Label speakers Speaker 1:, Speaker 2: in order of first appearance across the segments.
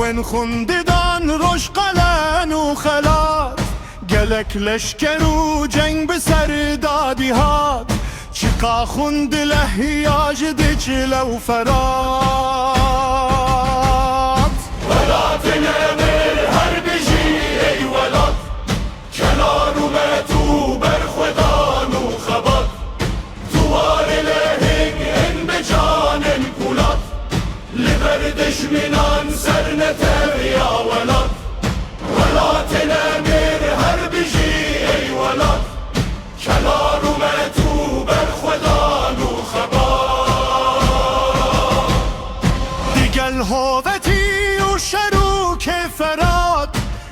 Speaker 1: وين خونددان روش قلن و خلات گلک لشکر و جنگ بسر دادی هات چقا خوند لحیاج دجل و فرات
Speaker 2: ولات نمر هر بجی ای ولات کنار اومتو بر خدان و خبات دوار لهنگ ان بجانن پولات لبردش منان سرنته یا ولات ولات نمر هر بجی ای ولات کنار اومتو بر خدان و خبات
Speaker 1: دیگل هوتی و شروک فرات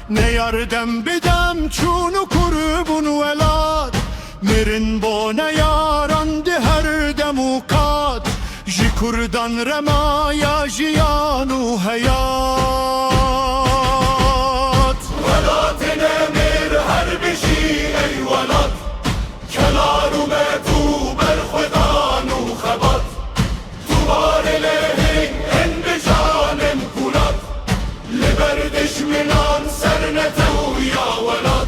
Speaker 1: نیاردم بدم چون و کربون ولاد مرن با نیاران ده هر دموکات جی کردان رمایا جیان و حیات
Speaker 2: ولات نمر هر بشی ای ولات کنار اومتو بر خدان و خبات دوبار لهنگ ان بجانن پولات لبردش منان سرنتو یا ولات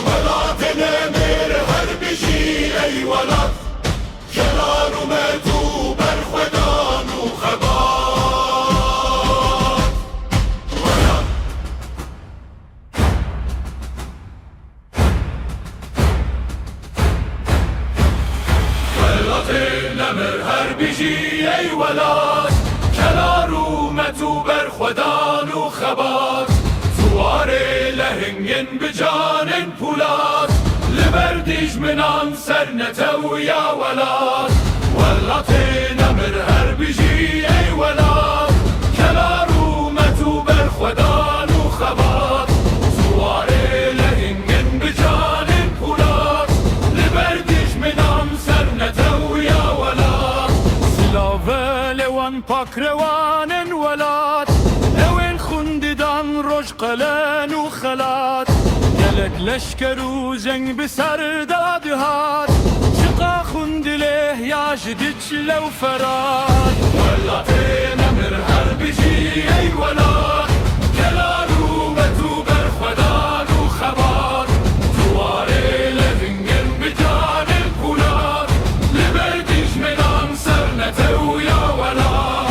Speaker 2: ولات نمر هر بشی ای ولات کنار اومتو بر خدان و خبات ولات ولات نمر هر بجی ای ولات کنار اومتو بر خدان و خبات دوار لهنگن بجانن پولات لبردیج منان سرنتو یا ولات ولات نمر هر بجی ای ولات کنار اومتو بر خدان و خبات دوار لهنگن بجانن پولات لبردیج منان سرنتو یا ولات
Speaker 1: سلاوه لوان پاک روانن ولاد لوین خونددان روش قلن و خلات گلک لشکر و جنگ بسر دادی هات چقا خوند لحیاج دجل و فرات
Speaker 2: ولات نمر هر بجی ای ولات کنار اومتو بر خدان و خبات دوار لهنگن بجانن پولات لبردیج منان سرنتو یا ولات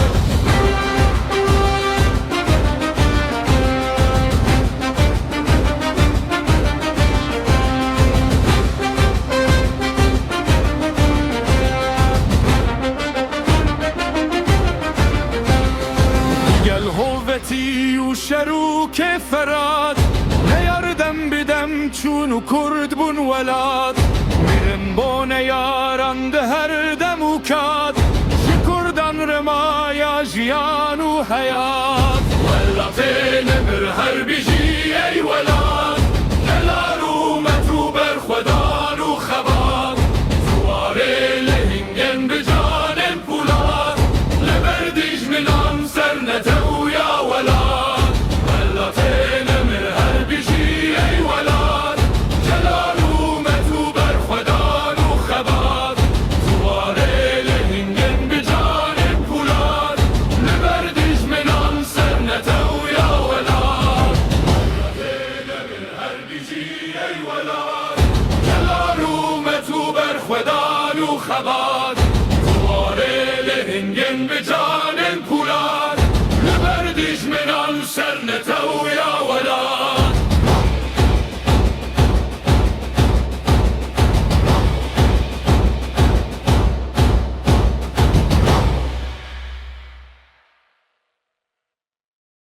Speaker 1: گل هوتی و شروک فرات نیاردم بدم چون و کرد بون ولاد میرم با نیاران ده هر دموکات جی کردان رمایا جیان و حیات
Speaker 2: ولات نمر هر بجی ای ولات